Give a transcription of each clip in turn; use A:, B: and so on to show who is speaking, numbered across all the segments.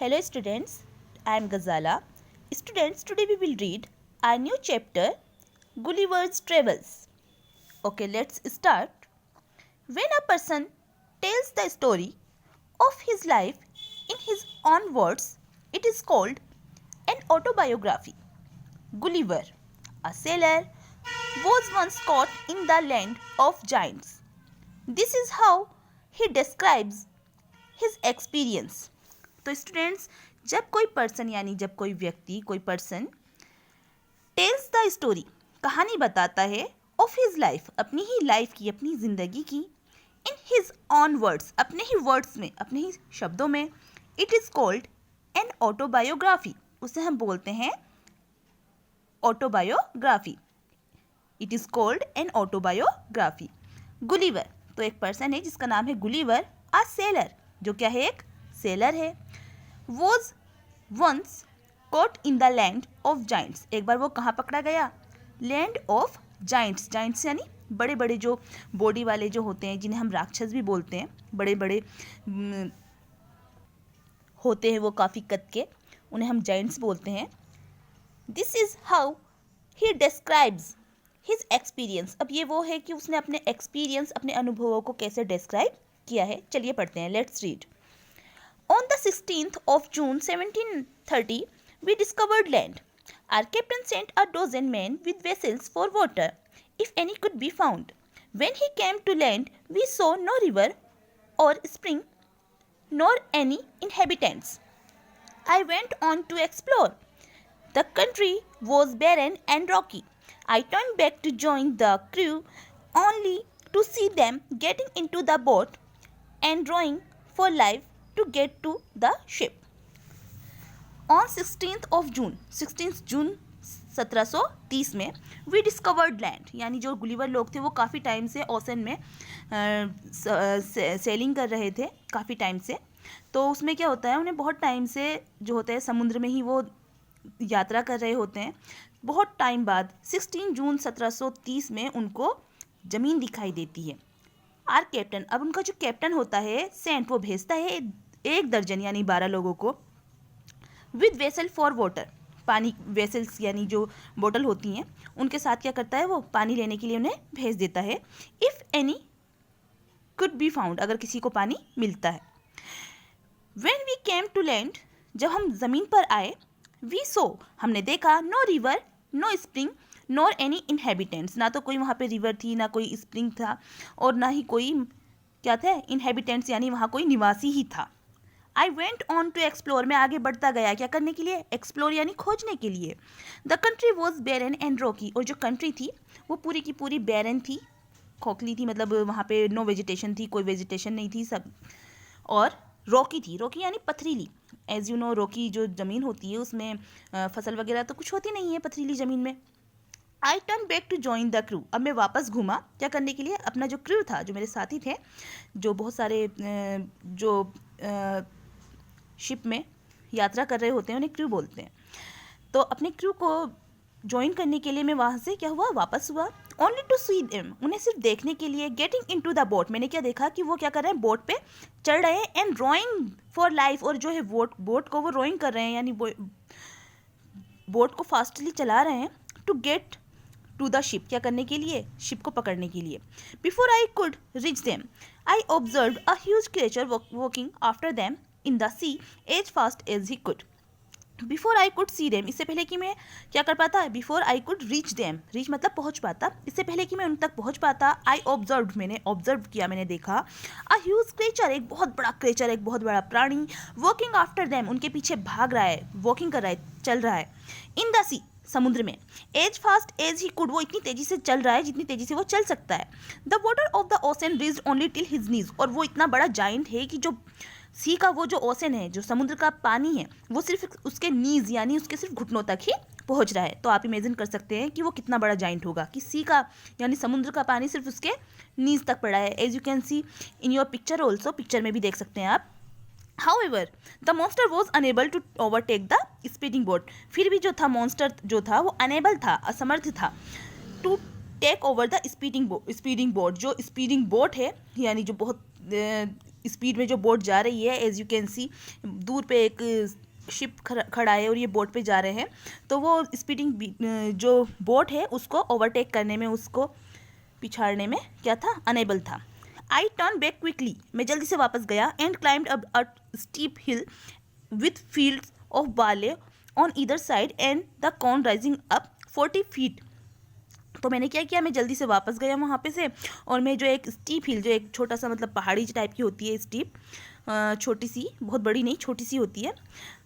A: Hello students, I am Ghazala. Students, today we will read our new chapter Gulliver's Travels. Okay, let's start. When a person tells the story of his life in his own words, it is called an autobiography. Gulliver, a sailor, was once caught in the land of giants. This is how he describes his experience. तो students, जब कोई person यानी जब कोई व्यक्ति कोई person tells the story कहानी बताता है ऑफ हिज लाइफ अपनी ही लाइफ की अपनी ज़िंदगी की इन हिज ऑन वर्ड्स अपने ही वर्ड्स में अपने ही शब्दों में it is called an autobiography उसे हम बोलते हैं autobiography. It is called an autobiography. Gulliver तो एक पर्सन है जिसका नाम है गुलिवर आ सेलर जो क्या है एक सेलर है. Was once caught in the land of giants एक बार वो कहाँ पकड़ा गया लैंड ऑफ जाइंट्स. जाइंट्स यानी बड़े बड़े जो बॉडी वाले जो होते हैं जिन्हें हम राक्षस भी बोलते हैं बड़े बड़े होते हैं वो काफ़ी कद के उन्हें हम जाइंट्स बोलते हैं. This is how he describes his experience. अब ये वो है कि उसने अपने एक्सपीरियंस अपने अनुभवों को कैसे डिस्क्राइब किया है. चलिए पढ़ते हैं. Let's read. On the 16th of June 1730, we discovered land. Our captain sent a dozen men with vessels for water, if any could be found. When he came to land, we saw no river or spring, nor any inhabitants. I went on to explore. The country was barren and rocky. I turned back to join the crew, only to see them getting into the boat and rowing for life to get to the ship. On 16th of June 16th जून 1730 में we discovered land यानी जो Gulliver लोग थे वो काफ़ी time से ocean में selling कर रहे थे काफ़ी टाइम से. तो उसमें क्या होता है उन्हें बहुत टाइम से जो होता है समुद्र में ही वो यात्रा कर रहे होते हैं. बहुत टाइम बाद 16 जून 1730 में उनको ज़मीन दिखाई देती है. आर कैप्टन अब उनका जो कैप्टन होता है सेंट वो भेजता है 1 दर्जन यानी 12 लोगों को विद वेसल फॉर वाटर पानी वेसल्स यानी जो बोतल होती हैं उनके साथ क्या करता है वो पानी लेने के लिए उन्हें भेज देता है. If any could be found अगर किसी को पानी मिलता है. When we came to land जब हम ज़मीन पर आए वी सो हमने देखा no river no spring nor any inhabitants ना तो कोई वहाँ पे रिवर थी ना कोई स्प्रिंग था और ना ही कोई क्या था इनहेबिटेंट्स यानी वहाँ कोई निवासी ही था. I went on to explore मैं आगे बढ़ता गया क्या करने के लिए एक्सप्लोर यानी खोजने के लिए. The country was barren and rocky और जो कंट्री थी वो पूरी की पूरी बैरन थी खोखली थी मतलब वहाँ पे नो वेजिटेशन थी कोई वेजिटेशन नहीं थी सब और रॉकी थी. रॉकी यानी पथरीली. एज यू नो रॉकी जो ज़मीन होती है उसमें फसल वगैरह तो कुछ होती नहीं है पथरीली ज़मीन में. I turn back to join the crew अब मैं वापस घूमा क्या करने के लिए अपना जो क्रू था जो मेरे साथी थे जो बहुत सारे जो शिप में यात्रा कर रहे होते हैं उन्हें क्रू बोलते हैं. तो अपने क्रू को ज्वाइन करने के लिए मैं वहाँ से क्या हुआ वापस हुआ. ओनली टू सी देम उन्हें सिर्फ देखने के लिए. Getting into the boat मैंने क्या देखा कि वो क्या कर रहे हैं बोट पे चढ़ रहे हैं एंड रोइंग फॉर लाइफ और जो है बोट को वो रोइंग कर रहे हैं यानी बोट को फास्टली चला रहे हैं to get to the ship क्या करने के लिए शिप को पकड़ने के लिए. Before I could reach them I observe a huge creature walking after them in the sea as fast as he could. Before I could see them इससे पहले कि मैं क्या कर पाता before I could reach them reach मतलब पहुंच पाता इससे पहले कि मैं उन तक पहुंच पाता. आई ऑब्जर्व मैंने ऑब्जर्व किया मैंने देखा अ ह्यूज क्रिएचर एक बहुत बड़ा क्रिएचर एक बहुत बड़ा प्राणी वॉकिंग आफ्टर देम उनके पीछे भाग रहा है वॉकिंग कर रहा है चल रहा है. इन द सी समुद्र में as fast as he could वो इतनी तेजी से चल रहा है जितनी तेजी से वो चल सकता है. The water of the ocean reached only till his knees और वो इतना बड़ा जाइंट है कि जो सी का वो जो ओशन है जो समुद्र का पानी है वो सिर्फ उसके नीज यानी उसके सिर्फ घुटनों तक ही पहुंच रहा है. तो आप इमेजिन कर सकते हैं कि वो कितना बड़ा जाइंट होगा कि सी का यानी समुद्र का पानी सिर्फ उसके नीज तक पड़ा है. As you can see in your picture also picture में भी देख सकते हैं आप. However, the monster was unable to overtake the speeding boat. फिर भी जो था monster जो था वो unable था असमर्थ था to take over the speeding boat. जो स्पीडिंग बोट है, यानी जो बहुत स्पीड में जो बोट जा रही है, एज यू कैन सी दूर पे एक शिप खड़ा है और ये बोट पे जा रहे हैं, तो वो स्पीडिंग जो बोट है उसको ओवरटेक करने में, उसको पिछाड़ने में क्या था, अनेबल था। आई टर्न बैक क्विकली, मैं जल्दी से वापस गया, and climbed up a steep hill with fields of barley on either side and the corn rising up 40 feet. तो मैंने क्या किया, मैं जल्दी से वापस गया वहाँ पे से, और मैं जो एक स्टीप हिल, जो एक छोटा सा मतलब पहाड़ी टाइप की होती है स्टीप, छोटी सी, बहुत बड़ी नहीं, छोटी सी होती है,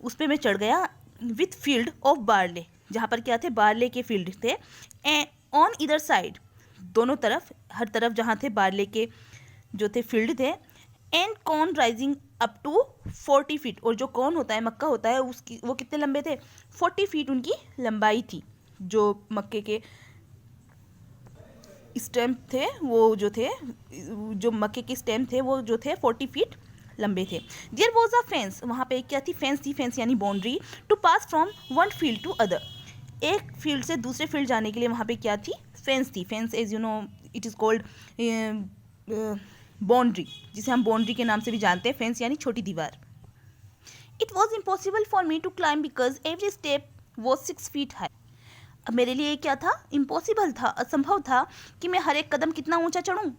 A: उस पर मैं चढ़ गया विथ फील्ड ऑफ बार्ले, जहाँ पर क्या थे, बार्ले के फील्ड थे, एंड ऑन ईदर साइड, दोनों तरफ, हर तरफ जहाँ थे बार्ले के जो थे फील्ड थे, and corn rising up to 40 feet, और जो कॉर्न होता है, मक्का होता है, उसकी वो कितने लंबे थे, 40 फीट उनकी लंबाई थी। जो मक्के के स्टेम थे, वो जो थे, जो मक्के के स्टेम थे, वो जो थे 40 फीट लंबे थे। देयर वॉज अ फेंस, वहाँ पे क्या थी, फेंस थी, फेंस यानी boundary, to pass from one field to other, एक फील्ड से दूसरे फील्ड जाने के लिए वहाँ पे क्या थी, फेंस थी। Fence as you know it is called boundary, जिसे हम बाउंड्री के नाम से भी जानते हैं, फेंस यानी छोटी दीवार। It was impossible for me to climb because every step was 6 feet high. अब मेरे लिए क्या था, इम्पॉसिबल था, असंभव था कि मैं हर एक कदम कितना ऊंचा चढ़ूं।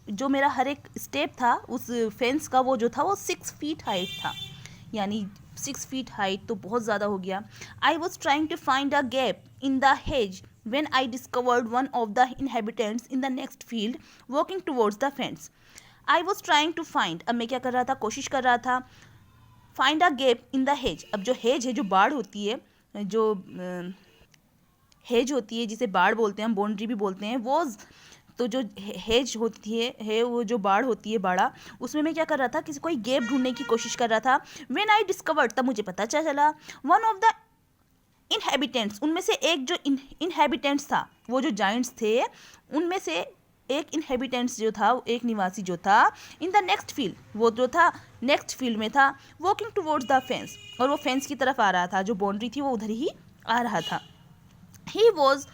A: जो मेरा हर एक स्टेप था उस फेंस का, वो जो था वो 6 फीट हाइट था, यानी 6 फीट हाइट तो बहुत ज़्यादा हो गया। I was trying to find a gap in the hedge when I discovered one of the inhabitants in the next field walking towards the fence. I was trying to find, अब मैं क्या कर रहा था, कोशिश कर रहा था, find a gap in the hedge। अब जो hedge है, जो बाड़ होती है, जो hedge होती है जिसे बाड़ बोलते हैं, हम बाउंड्री भी बोलते हैं, वो तो जो हेज होती है वो जो बाड़ होती है, बाड़ा, उसमें मैं क्या कर रहा था, किसी कोई गैप ढूंढने की कोशिश कर रहा था। व्हेन आई डिस्कवर्ड, तब मुझे पता चला, वन ऑफ द इनहेबिटेंट्स, उनमें से एक जो इनहेबिटेंट्स था, वो जो जाइंट्स थे, उनमें से एक इनहेबिटेंट्स जो था, एक निवासी जो था, इन द नेक्स्ट फील्ड, वो जो था नेक्स्ट फील्ड में था, वॉकिंग टूवर्ड्स द फेंस, और वो फेंस की तरफ आ रहा था, जो बाउंड्री थी वो उधर ही आ रहा था। He was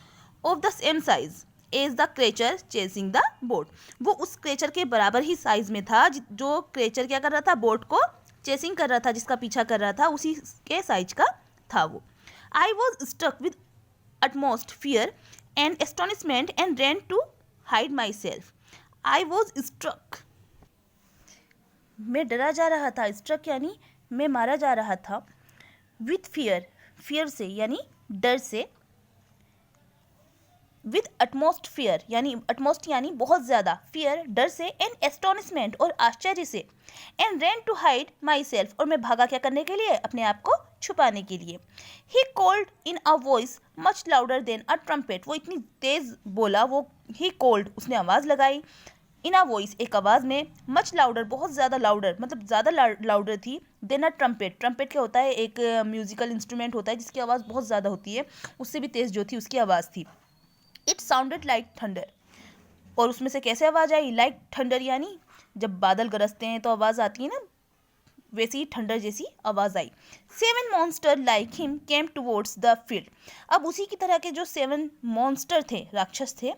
A: of the same size as the creature chasing the boat, वो उस क्रेचर के बराबर ही साइज में था, जो क्रेचर क्या कर रहा था, बोट को चेसिंग कर रहा था, जिसका पीछा कर रहा था, उसी के साइज का था वो। I was struck with utmost fear and astonishment and ran to hide myself. I was struck. मैं डरा जा रहा था, struck यानी मैं मारा जा रहा था, with fear, fear से यानी डर से, with utmost fear यानी utmost यानी बहुत ज़्यादा, fear डर से, and astonishment और आश्चर्य से, and ran to hide myself और मैं भागा क्या करने के लिए, अपने आप को छुपाने के लिए। He called in a voice much louder than a trumpet, वो इतनी तेज बोला, वो he called, उसने आवाज़ लगाई, in a voice एक आवाज़ में, much louder बहुत ज़्यादा लाउडर, मतलब ज़्यादा लाउडर थी, than a trumpet, trumpet क्या होता है, एक म्यूजिकल इंस्ट्रूमेंट होता है जिसकी आवाज़ बहुत ज़्यादा होती है, उससे भी तेज़ जो थी उसकी आवाज़ थी। It sounded like thunder, और उसमें से कैसे आवाज़ आई, like thunder यानी जब बादल गरजते हैं तो आवाज़ आती है ना, वैसी ही थंडर जैसी आवाज़ आई। 7 monster like him came towards the field, अब उसी की तरह के जो 7 मॉन्स्टर थे, राक्षस थे,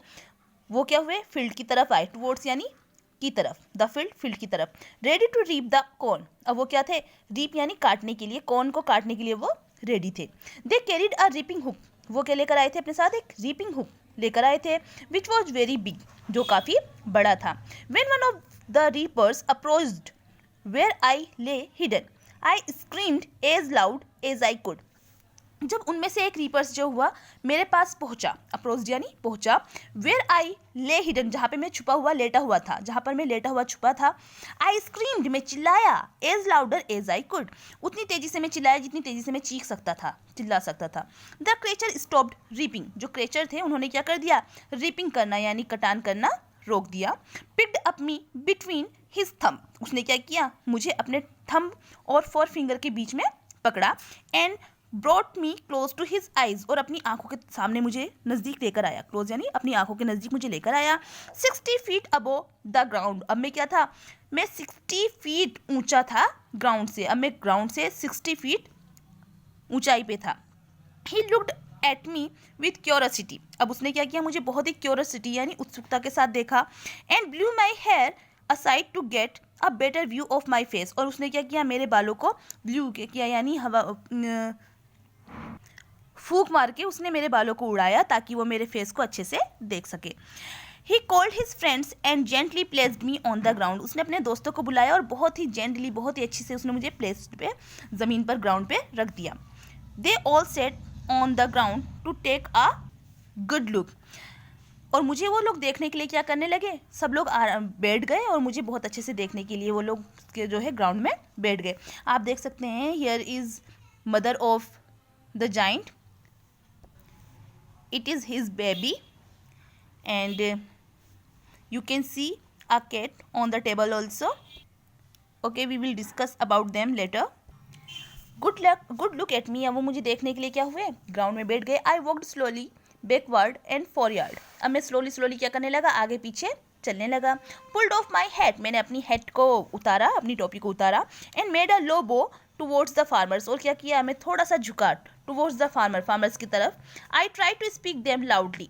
A: वो क्या हुए, फील्ड की तरफ आए, टुवर्ड्स यानी की तरफ, द फील्ड, फील्ड की तरफ, ready to reap the corn, अब वो क्या थे, रीप यानी काटने के लिए, कॉर्न को काटने के लिए वो रेडी थे। दे कैरिड अ रीपिंग हुक, वो क्या लेकर आए थे अपने साथ, एक रीपिंग हुक लेकर आए थे, विच वॉज वेरी बिग, जो काफ़ी बड़ा था। When one of the reapers approached where I lay hidden, I screamed as loud as I could, जब उनमें से एक रीपर्स जो हुआ मेरे पास पहुंचा, अप्रोच यानी पहुंचा, where I lay hidden जहाँ पे मैं छुपा हुआ लेटा हुआ था, जहाँ पर मैं लेटा हुआ छुपा था, I screamed मैं चिल्लाया, as louder as I could, उतनी तेजी से मैं चिल्लाया जितनी तेजी से मैं चीख सकता था, चिल्ला सकता था। The creature stopped reaping, जो क्रेचर थे उन्होंने क्या कर दिया, रीपिंग करना यानी कटान करना रोक दिया। पिक्ड अप मी बिटवीन हिज थंब, उसने क्या किया, मुझे अपने थंब और 4 फिंगर के बीच में पकड़ा, and brought me close to his eyes, और अपनी आंखों के सामने मुझे नज़दीक लेकर आया, क्लोज यानी अपनी आंखों के नज़दीक मुझे लेकर आया। 60 फीट अबोव द ग्राउंड, अब मैं क्या था, मैं 60 फीट ऊंचा था ग्राउंड से, अब मैं ग्राउंड से 60 फीट ऊंचाई पे था। He looked at me with curiosity. अब उसने क्या किया, मुझे बहुत ही क्यूरोसिटी यानी उत्सुकता के साथ देखा। And blew my hair aside to get a better view of my face. और उसने क्या किया, मेरे बालों को ब्लू किया यानी हवा फूंक मार के उसने मेरे बालों को उड़ाया ताकि वो मेरे फेस को अच्छे से देख सके। He called his friends and gently placed me on the ground. उसने अपने दोस्तों को बुलाया और बहुत ही जेंटली, बहुत ही अच्छे से उसने मुझे प्लेस पे, ज़मीन पर, ग्राउंड पे रख दिया। They all set on the ground to take a good look. और मुझे वो लोग देखने के लिए क्या करने लगे, सब लोग बैठ गए और मुझे बहुत अच्छे से देखने के लिए वो लोग के जो है ग्राउंड में बैठ गए। आप देख सकते हैं, here is mother of the giant, it is his baby, and you can see a cat on the table also. Okay, we will discuss about them later. Good look at me। अब वो मुझे देखने के लिए क्या हुए, ground में बैठ गए। I walked slowly backward and forward। अब मैं स्लोली क्या करने लगा, आगे पीछे चलने लगा। पुल्ड ऑफ माई हैट, मैंने अपनी हैट को उतारा, अपनी टोपी को उतारा। एंड मेड अ लो बो टुवर्ड्स द फार्मर्स, और क्या किया, मैं थोड़ा सा झुका टुवर्ड्स द फार्मर्स की तरफ। I try to speak them loudly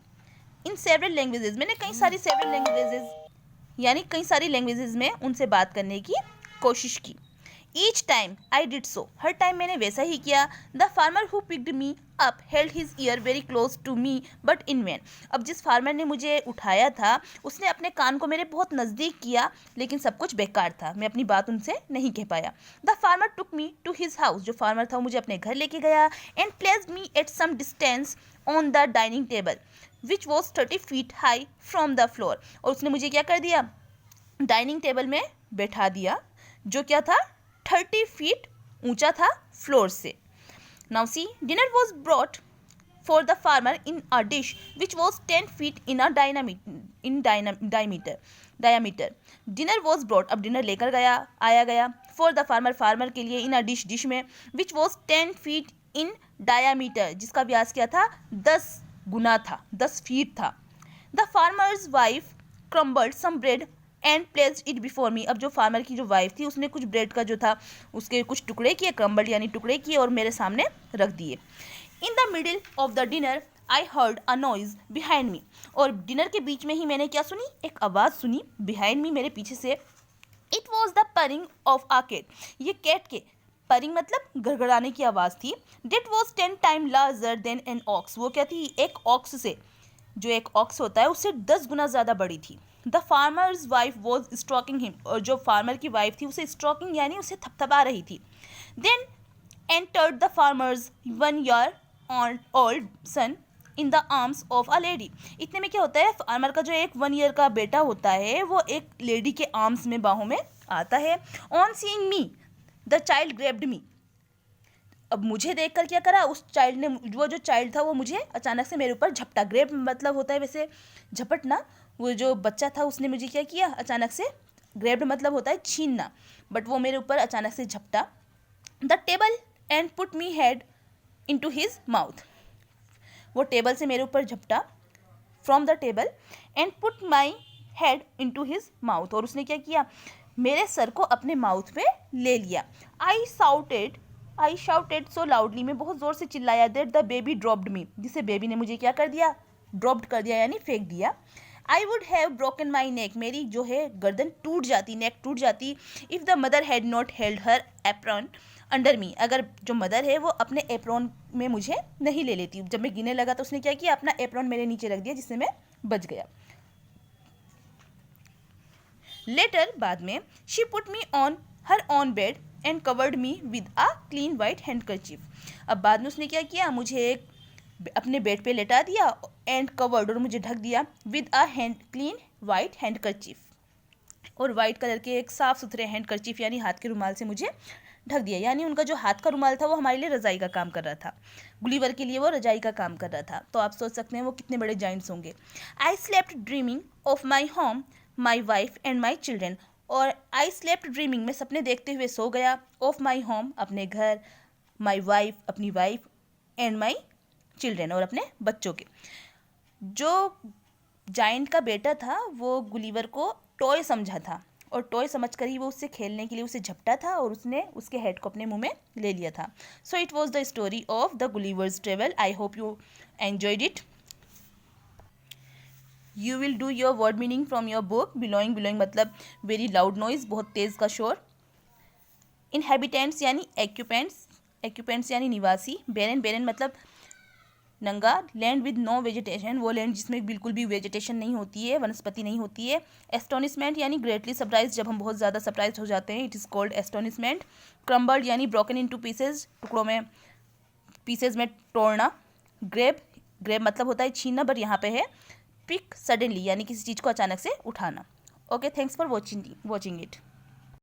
A: in several languages, मैंने कई सारी सेवरल लैंग्वेजेस यानी कई सारी लैंग्वेजेस में उनसे बात करने की कोशिश की। Each time I did so, हर टाइम मैंने वैसा ही किया। The farmer who picked me up held his ear very close to me but in vain. अब जिस फार्मर ने मुझे उठाया था उसने अपने कान को मेरे बहुत नज़दीक किया, लेकिन सब कुछ बेकार था, मैं अपनी बात उनसे नहीं कह पाया। The farmer took me to his house, जो फार्मर था वो मुझे अपने घर लेके गया। And placed me at some distance on the dining table which was 30 feet high from the floor. और उसने मुझे क्या कर दिया, डाइनिंग टेबल में बैठा दिया, जो क्या था 30 feet ऊंचा था फ्लोर से। Now see, dinner was brought for the farmer in a dish which was 10 feet in a diameter. Dinner was brought, अब डिनर लेकर आया गया, फॉर द फार्मर के लिए, इन अ डिश में, which was 10 feet in diameter, जिसका व्यास क्या था, 10 गुना था, 10 फीट था। The farmer's wife crumbled some bread and placed it before me. अब जो फार्मर की जो वाइफ थी उसने कुछ ब्रेड का जो था उसके कुछ टुकड़े किए, क्रम्बल्ड यानी टुकड़े किए, और मेरे सामने रख दिए। In the middle of the dinner I heard a noise behind me. और डिनर के बीच में ही मैंने क्या सुनी, एक आवाज़ सुनी बिहाइंड मी, मेरे पीछे से। It was the purring of a cat, ये कैट के परिंग मतलब गड़गड़ाने की आवाज़ थी। That was 10 times larger than an ox, वो क्या थी, एक ऑक्स से, जो एक ऑक्स होता है उससे 10 गुना ज़्यादा बड़ी थी। The farmer's wife was stroking him, और जो फार्मर की वाइफ थी उसे स्ट्रोकिंग यानी उसे थपथपा रही थी। Then entered the farmer's 1 year old son in the arms of a lady. इतने में क्या होता है, फार्मर का जो एक 1 year का बेटा होता है वो एक लेडी के आर्म्स में, बाहों में आता है। On seeing me the child grabbed me. अब मुझे देखकर क्या करा, उस चाइल्ड ने, वो जो चाइल्ड था वो मुझे अचानक से मेरे ऊपर झपटा। ग्रेब मतलब होता है वैसे झपटना, वो जो बच्चा था उसने मुझे क्या किया, अचानक से, ग्रेब्ड मतलब होता है छीनना, बट वो मेरे ऊपर अचानक से झपटा। The table and put me head into his mouth, वो टेबल से मेरे ऊपर झपटा, from the table, and put my head into his mouth, और उसने क्या किया, मेरे सर को अपने माउथ पे ले लिया। आई शाउटेड सो लाउडली, मैं बहुत ज़ोर से चिल्लाया, दैट द बेबी ड्रॉप्ड मी, जिसे बेबी ने मुझे क्या कर दिया, ड्रॉप्ड कर दिया यानी फेंक दिया। I would have broken my neck, मेरी जो है गर्दन टूट जाती, नेक टूट जाती। If the mother had not held her apron under me, अगर जो मदर है वो अपने एप्रॉन में मुझे नहीं ले लेती। जब मैं गिरने लगा तो उसने क्या किया, अपना एप्रॉन मेरे नीचे रख दिया, जिससे मैं बच गया। लेटर, बाद में, she put me on her on bed and covered me with a clean white handkerchief. अब बाद में उसने क्या किया, मुझे एक अपने बेड पे लेटा दिया, एंड कवर्ड, और मुझे ढक दिया, with a clean white handkerchief, और वाइट कलर के एक साफ़ सुथरे हैंडकरचीफ यानी हाथ के रुमाल से मुझे ढक दिया। यानी उनका जो हाथ का रुमाल था वो हमारे लिए रज़ाई का काम कर रहा था, गुलीवर के लिए वो रज़ाई का काम कर रहा था। तो आप सोच सकते हैं वो कितने बड़े जाइंट्स होंगे। I slept dreaming of my home, my wife and my children, और आई स्लेप्ट ड्रीमिंग, मैं सपने देखते हुए सो गया, ऑफ माई होम, अपने घर, माई वाइफ, अपनी वाइफ, एंड माई चिल्ड्रेन, और अपने बच्चों के। जो जाइंट का बेटा था वो गुलीवर को टॉय समझा था, और टॉय समझकर ही वो उससे खेलने के लिए उसे झपटा था और उसने उसके हेड को अपने मुंह में ले लिया था. So it was the story of the Gulliver's travel. I hope you enjoyed it. You will do your word meaning from your book. Billowing, billowing मतलब वेरी लाउड नॉइज, बहुत तेज़ का शोर. इनहेबिटेंट्स यानी एक्यूपेंट्स, एक्यूपेंट्स यानी निवासी. बेरन, बेरन मतलब नंगा. लैंड विद नो वेजिटेशन, वो लैंड जिसमें बिल्कुल भी वेजिटेशन नहीं होती है, वनस्पति नहीं होती है. एस्टोनिशमेंट यानी ग्रेटली सरप्राइज, जब हम बहुत ज़्यादा सरप्राइज हो जाते हैं, it is called astonishment. Crumbled यानी ब्रोकन इनटू पीसेज, टुकड़ों में, पीसेज में तोड़ना. ग्रेब, ग्रेब मतलब होता है छीनना, बट यहाँ पे है पिक सडनली यानी किसी चीज़ को अचानक से उठाना. Okay, thanks for watching it.